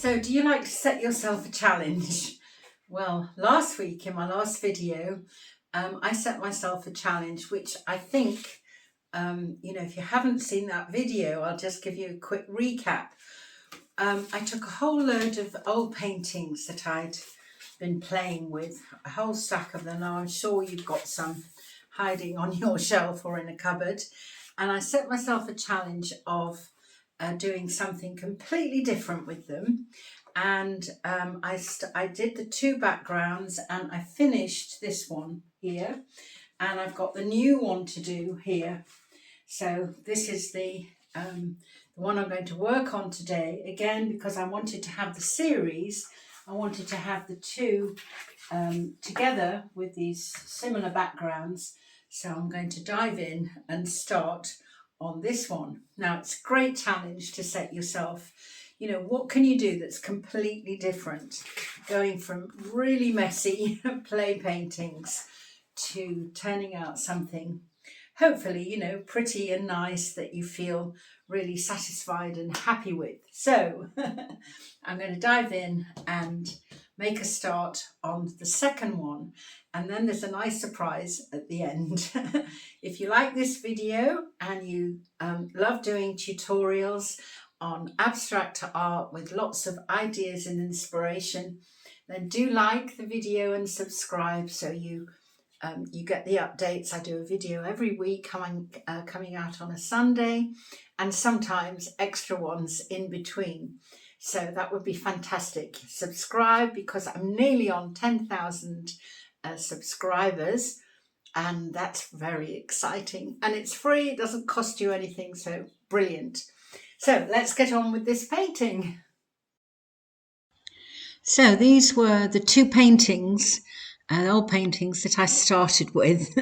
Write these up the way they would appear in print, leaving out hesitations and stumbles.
So do you like to set yourself a challenge? Well, last week in my last video, I set myself a challenge, which I think, if you haven't seen that video, I'll just give you a quick recap. I took a whole load of old paintings that I'd been playing with, a whole stack of them. Now I'm sure you've got some hiding on your shelf or in a cupboard. And I set myself a challenge of doing something completely different with them. And I did the two backgrounds and I finished this one here. And I've got the new one to do here. So this is the one I'm going to work on today. Again, because I wanted to have the series, I wanted to have the two together with these similar backgrounds. So I'm going to dive in and start on this one. Now, it's a great challenge to set yourself. What can you do that's completely different? Going from really messy play paintings to turning out something hopefully, pretty and nice that you feel really satisfied and happy with. So I'm going to dive in and make a start on the second one. And then there's a nice surprise at the end. If you like this video and you love doing tutorials on abstract art with lots of ideas and inspiration, then do like the video and subscribe so you get the updates. I do a video every week coming out on a Sunday, and sometimes extra ones in between. So that would be fantastic. Subscribe, because I'm nearly on 10,000 subscribers, and that's very exciting. And it's free, it doesn't cost you anything, so brilliant. So let's get on with this painting. So these were the two paintings, old paintings that I started with.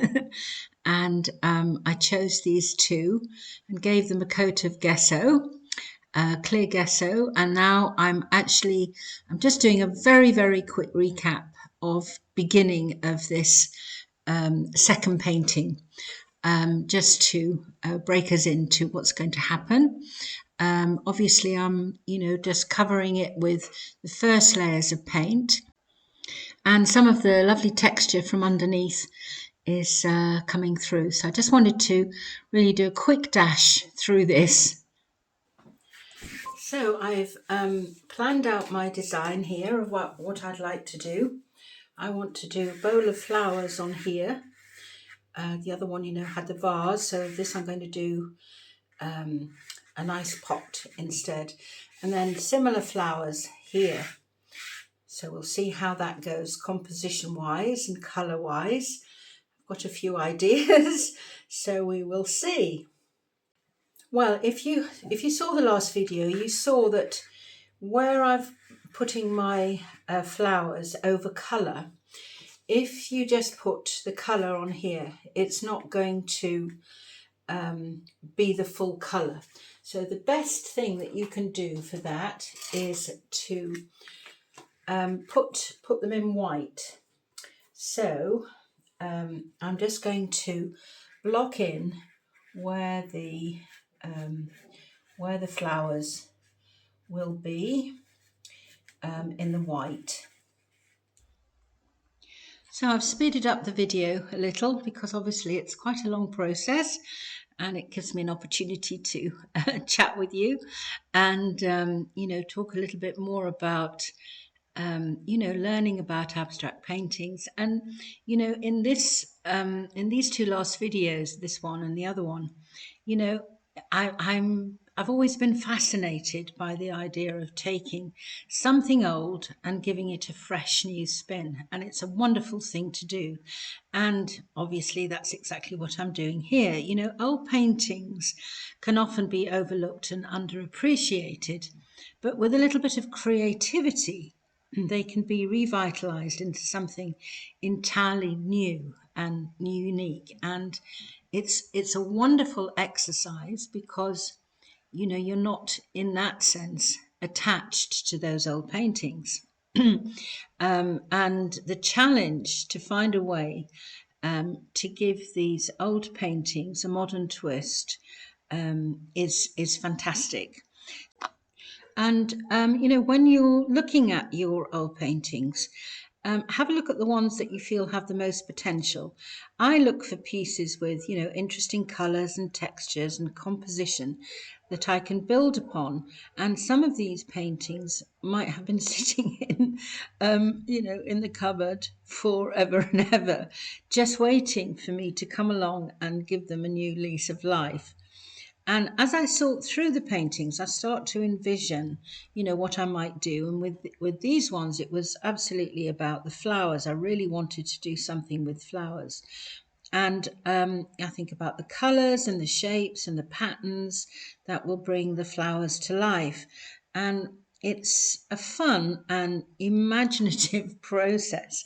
And I chose these two and gave them a coat of gesso, clear gesso. And now I'm just doing a very, very quick recap of beginning of this second painting, just to break us into what's going to happen. Obviously, I'm, just covering it with the first layers of paint, and some of the lovely texture from underneath is coming through. So I just wanted to really do a quick dash through this. So I've planned out my design here of what I'd like to do. I want to do a bowl of flowers on here. The other one, had the vase. So this I'm going to do a nice pot instead. And then similar flowers here. So we'll see how that goes composition-wise and colour-wise. I've got a few ideas, so we will see. Well, if you saw the last video, you saw that where I've putting my flowers over colour, if you just put the colour on here, it's not going to be the full colour. So the best thing that you can do for that is to put them in white. So I'm just going to block in where the flowers will be in the white. So I've speeded up the video a little because obviously it's quite a long process, and it gives me an opportunity to chat with you and talk a little bit more about learning about abstract paintings. And in these two last videos, this one and the other one, I've always been fascinated by the idea of taking something old and giving it a fresh new spin, and it's a wonderful thing to do. And obviously that's exactly what I'm doing here. Old paintings can often be overlooked and underappreciated, but with a little bit of creativity, they can be revitalized into something entirely new and unique. And it's a wonderful exercise because you're not in that sense attached to those old paintings. And the challenge to find a way to give these old paintings a modern twist is fantastic. And, when you're looking at your old paintings, have a look at the ones that you feel have the most potential. I look for pieces with, interesting colours and textures and composition that I can build upon. And some of these paintings might have been sitting in the cupboard forever and ever, just waiting for me to come along and give them a new lease of life. And as I sort through the paintings, I start to envision, what I might do. And with these ones, it was absolutely about the flowers. I really wanted to do something with flowers. And I think about the colours and the shapes and the patterns that will bring the flowers to life. And it's a fun and imaginative process.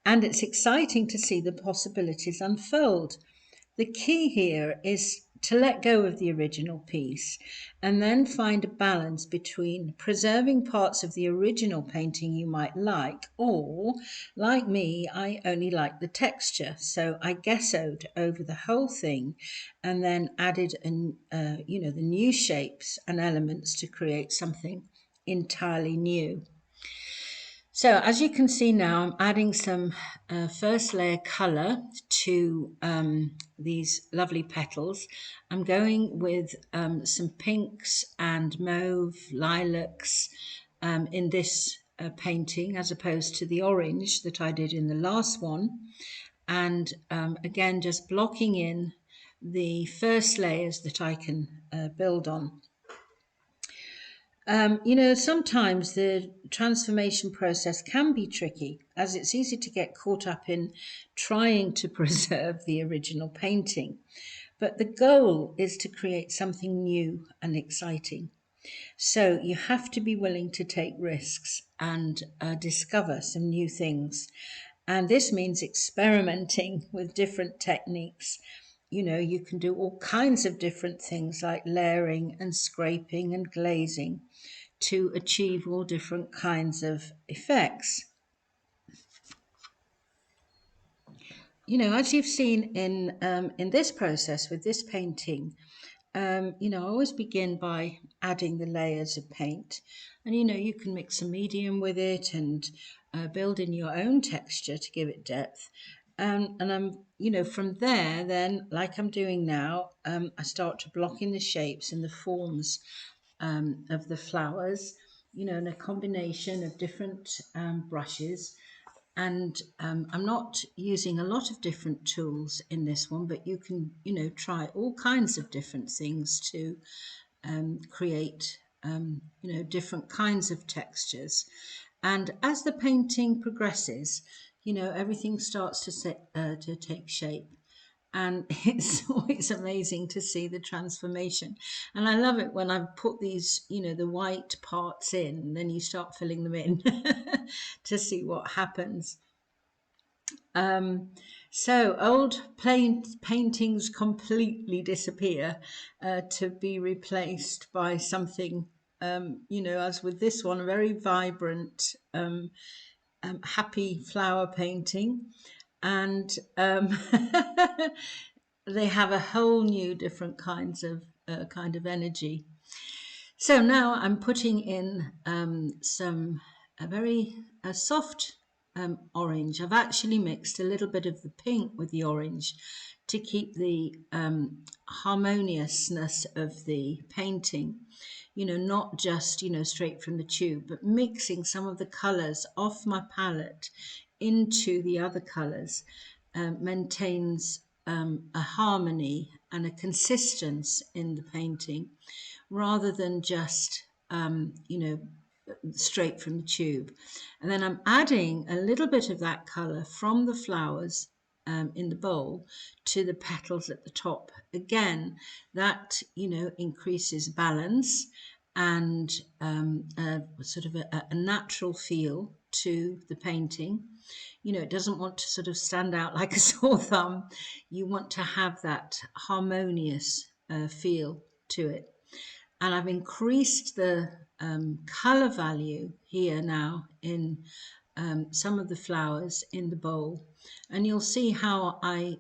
And it's exciting to see the possibilities unfold. The key here is to let go of the original piece and then find a balance between preserving parts of the original painting you might like, or, like me, I only like the texture, so I gessoed over the whole thing and then added the new shapes and elements to create something entirely new. So as you can see now, I'm adding some first layer colour to these lovely petals. I'm going with some pinks and mauve, lilacs in this painting, as opposed to the orange that I did in the last one. And again, just blocking in the first layers that I can build on. Sometimes the transformation process can be tricky, as it's easy to get caught up in trying to preserve the original painting. But the goal is to create something new and exciting. So you have to be willing to take risks and discover some new things. And this means experimenting with different techniques. You can do all kinds of different things like layering and scraping and glazing to achieve all different kinds of effects. As you've seen in this process with this painting, I always begin by adding the layers of paint. And, you can mix a medium with it and build in your own texture to give it depth. And I'm, from there, then, like I'm doing now, I start to block in the shapes and the forms of the flowers, in a combination of different brushes. And I'm not using a lot of different tools in this one, but you can, try all kinds of different things to create, different kinds of textures. And as the painting progresses, everything starts to take shape. And it's always amazing to see the transformation. And I love it when I've put these, the white parts in, and then you start filling them in to see what happens. So old paintings completely disappear to be replaced by something, as with this one, a very vibrant, happy flower painting. And they have a whole new different kinds of kind of energy. So now I'm putting in some a very soft orange. I've actually mixed a little bit of the pink with the orange to keep the harmoniousness of the painting, not just, straight from the tube, but mixing some of the colours off my palette into the other colours maintains a harmony and a consistence in the painting rather than just, straight from the tube. And then I'm adding a little bit of that colour from the flowers in the bowl to the petals at the top. Again, that, increases balance and sort of a natural feel to the painting. It doesn't want to sort of stand out like a sore thumb. You want to have that harmonious feel to it. And I've increased the colour value here now in some of the flowers in the bowl. And you'll see how I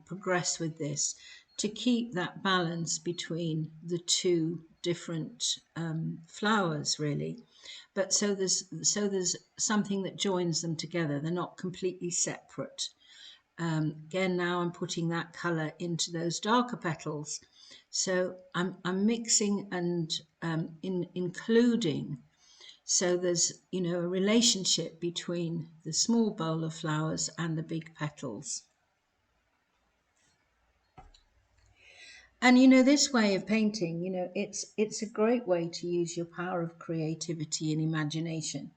progress with this to keep that balance between the two different flowers really, but so there's something that joins them together. They're not completely separate. Again, now I'm putting that colour into those darker petals. So I'm mixing and including. So there's, you know, a relationship between the small bowl of flowers and the big petals. And, you know, this way of painting, you know, it's a great way to use your power of creativity and imagination.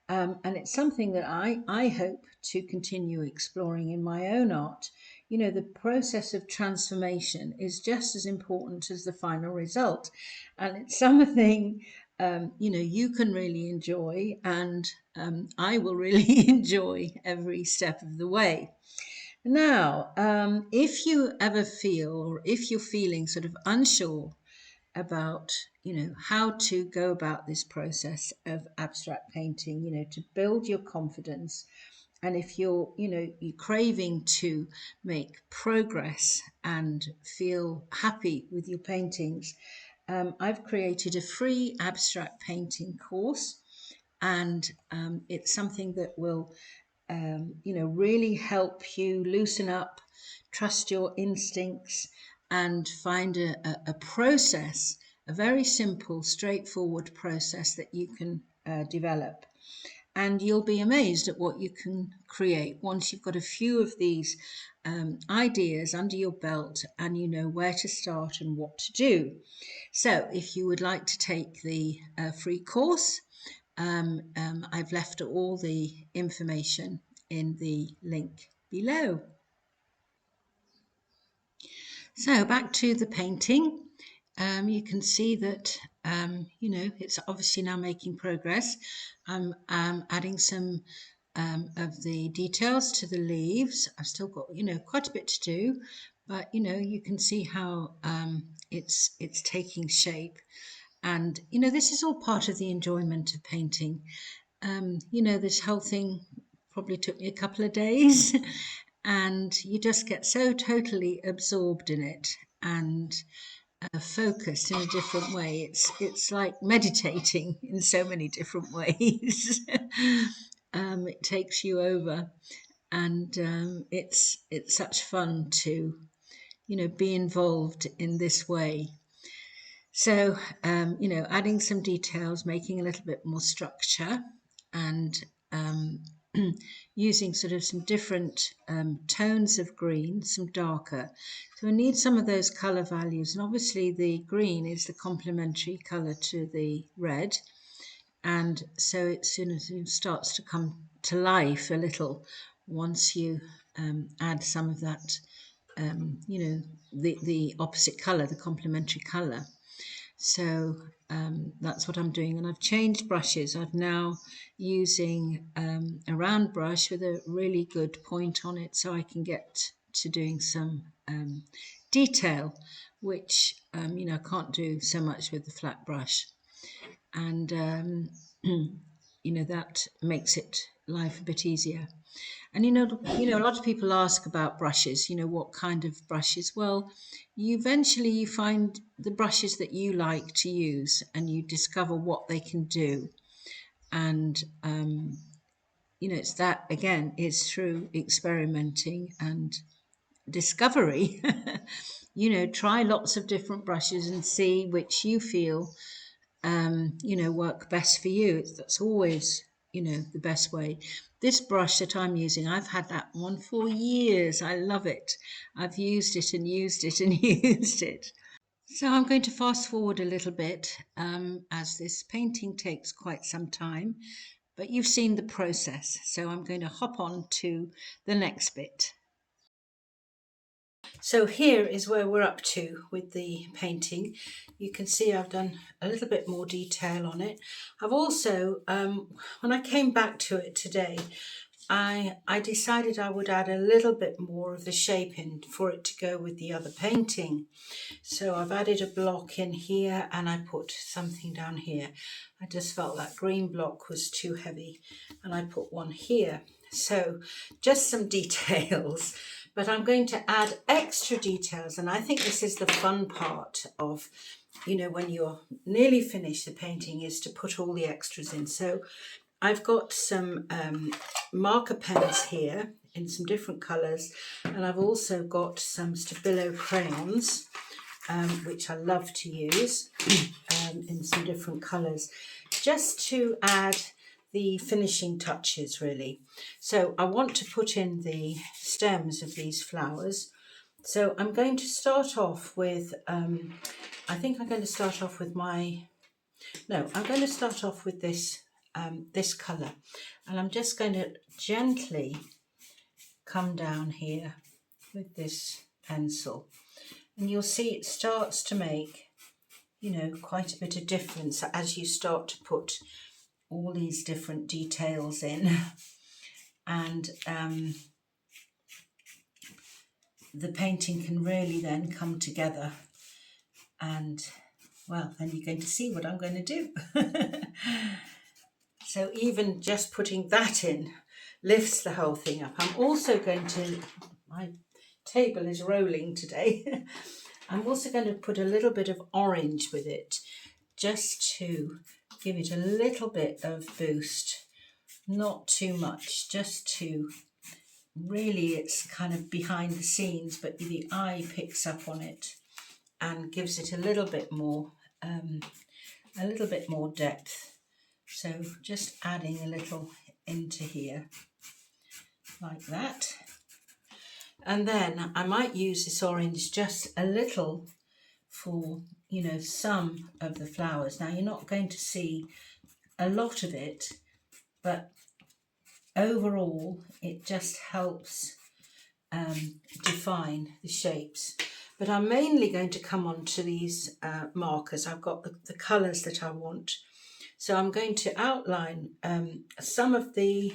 And it's something that I hope to continue exploring in my own art. You know, the process of transformation is just as important as the final result. And it's something, you know, you can really enjoy, and I will really enjoy every step of the way. Now, if you ever feel, or if you're feeling sort of unsure about, you know, how to go about this process of abstract painting, you know, to build your confidence, and if you're, you know, you're craving to make progress and feel happy with your paintings, I've created a free abstract painting course, and it's something that will you know, really help you loosen up, trust your instincts, and find a process, a very simple, straightforward process that you can develop. And you'll be amazed at what you can create once you've got a few of these ideas under your belt and you know where to start and what to do. So if you would like to take the free course, I've left all the information in the link below. So back to the painting. You can see that, you know, it's obviously now making progress. I'm adding some of the details to the leaves. I've still got, you know, quite a bit to do, but, you know, you can see how it's taking shape. And, you know, this is all part of the enjoyment of painting. You know, this whole thing probably took me a couple of days, and you just get so totally absorbed in it and focused in a different way. It's like meditating in so many different ways. It takes you over, and it's such fun to, you know, be involved in this way. So, you know, adding some details, making a little bit more structure, and using sort of some different tones of green, some darker. So I need some of those colour values, and obviously the green is the complementary colour to the red. And so as soon as it starts to come to life a little, once you add some of that, you know, the opposite colour, the complementary colour. So that's what I'm doing, and I've changed brushes. I'm now using a round brush with a really good point on it, so I can get to doing some detail, which you know, I can't do so much with the flat brush. And you know, that makes it life a bit easier. And you know, a lot of people ask about brushes. You know, what kind of brushes? Well, you eventually find the brushes that you like to use, and you discover what they can do. And you know, it's that again. It's through experimenting and discovery. You know, try lots of different brushes and see which you feel you know, work best for you. That's always, you know, the best way. This brush that I'm using, I've had that one for years. I love it. I've used it and used it and used it. So I'm going to fast forward a little bit as this painting takes quite some time, but you've seen the process. So I'm going to hop on to the next bit. So here is where we're up to with the painting. You can see I've done a little bit more detail on it. I've also, when I came back to it today, I decided I would add a little bit more of the shape in for it to go with the other painting. So I've added a block in here, and I put something down here. I just felt that green block was too heavy, and I put one here. So just some details, but I'm going to add extra details, and I think this is the fun part of you know, when you're nearly finished the painting, is to put all the extras in. So I've got some marker pens here in some different colours, and I've also got some Stabilo crayons, which I love to use in some different colours, just to add the finishing touches really. So I want to put in the stems of these flowers. So I'm going to start off with, I think I'm going to start off with I'm going to start off with this, this colour, and I'm just going to gently come down here with this pencil, and you'll see it starts to make, you know, quite a bit of difference as you start to put all these different details in. And the painting can really then come together, and well, then you're going to see what I'm going to do. So even just putting that in lifts the whole thing up. I'm also going to, my table is rolling today, I'm also going to put a little bit of orange with it, just to give it a little bit of boost, not too much, just to really, it's kind of behind the scenes, but the eye picks up on it and gives it a little bit more depth. So just adding a little into here like that. And then I might use this orange just a little for, you know, some of the flowers. Now you're not going to see a lot of it, but overall it just helps define the shapes. But I'm mainly going to come on to these markers. I've got the colours that I want. So I'm going to outline some of the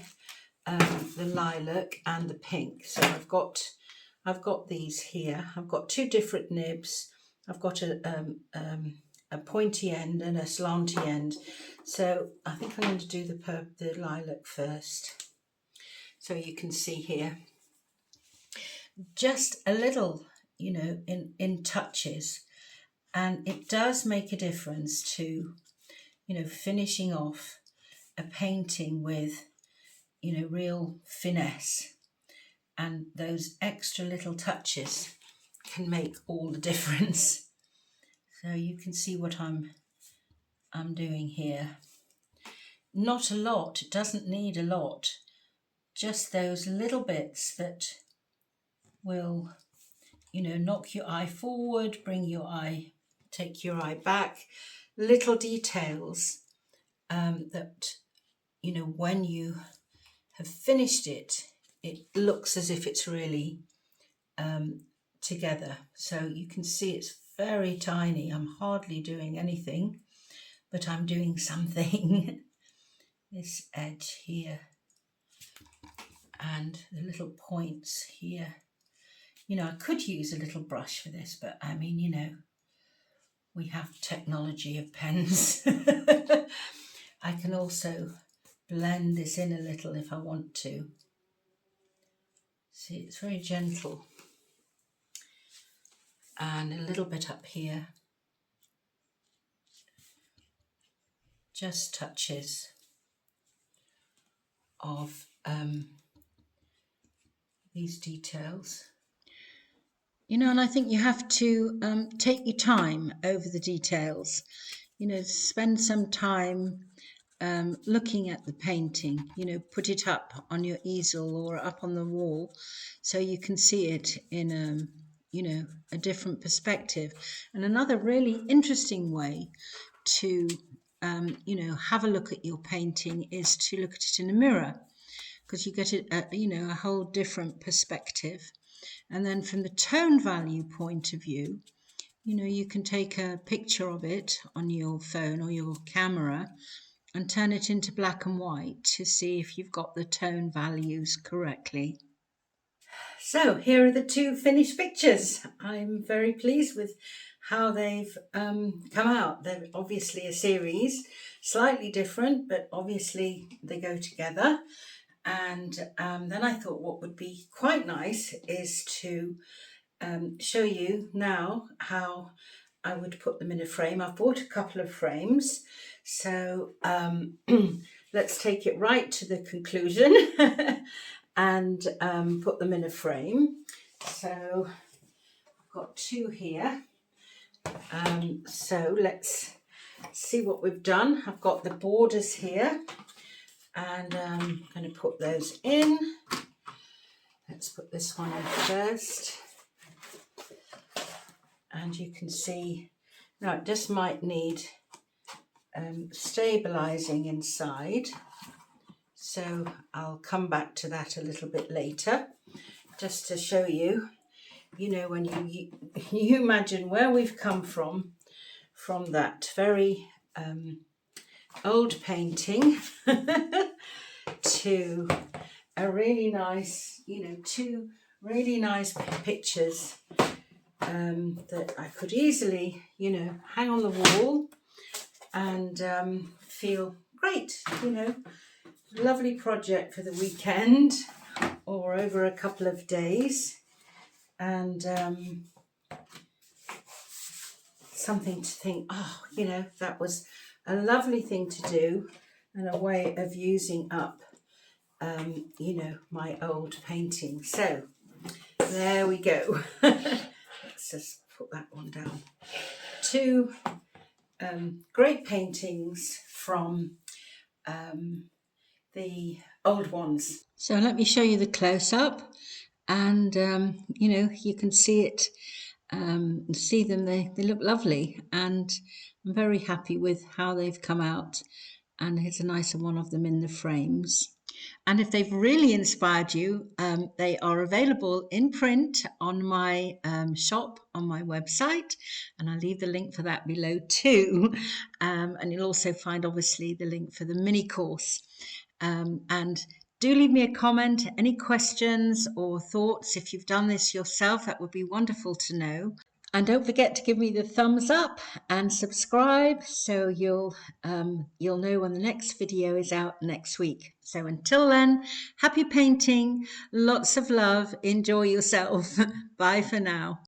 lilac and the pink. So I've got these here. I've got two different nibs. I've got a pointy end and a slanty end. So I think I'm going to do the lilac first. So you can see here, just a little, you know, in touches, and it does make a difference to, you know, finishing off a painting with, you know, real finesse, and those extra little touches can make all the difference. So you can see what I'm doing here. Not a lot, it doesn't need a lot, just those little bits that will, you know, knock your eye forward, take your eye back, little details that, you know, when you have finished it, it looks as if it's really together. So you can see it's very tiny. I'm hardly doing anything, but I'm doing something. This edge here and the little points here. You know, I could use a little brush for this, but I mean, you know, we have technology of pens. I can also blend this in a little if I want to. See, it's very gentle. And a little bit up here. Just touches of these details. You know, and I think you have to take your time over the details. You know, spend some time looking at the painting. You know, put it up on your easel or up on the wall so you can see it in you know, a different perspective. And another really interesting way to you know, have a look at your painting is to look at it in a mirror, because you get you know, a whole different perspective. And then from the tone value point of view, you know, you can take a picture of it on your phone or your camera and turn it into black and white to see if you've got the tone values correctly. So here are the two finished pictures. I'm very pleased with how they've come out. They're obviously a series, slightly different, but obviously they go together. And then I thought what would be quite nice is to show you now how I would put them in a frame. I've bought a couple of frames, so let's take it right to the conclusion and put them in a frame. So I've got 2 here. So let's see what we've done. I've got the borders here, and I'm going to put those in. Let's put this one in first. And you can see, now it just might need stabilizing inside. So I'll come back to that a little bit later, just to show you, when you imagine where we've come from that very old painting to a really nice, 2 really nice pictures that I could easily, hang on the wall and feel great, lovely project for the weekend or over a couple of days, and something to think, that was a lovely thing to do and a way of using up, my old painting. So there we go. Let's just put that one down. 2 great paintings from the old ones. So let me show you the close-up, and you can see it, see them. They look lovely, and I'm very happy with how they've come out, and here's a nicer one of them in the frames. And if they've really inspired you, they are available in print on my shop on my website, and I'll leave the link for that below too. And you'll also find, obviously, the link for the mini course. And do leave me a comment, any questions or thoughts. If you've done this yourself, that would be wonderful to know. And don't forget to give me the thumbs up and subscribe, so you'll know when the next video is out next week. So until then, happy painting, lots of love, enjoy yourself. Bye for now.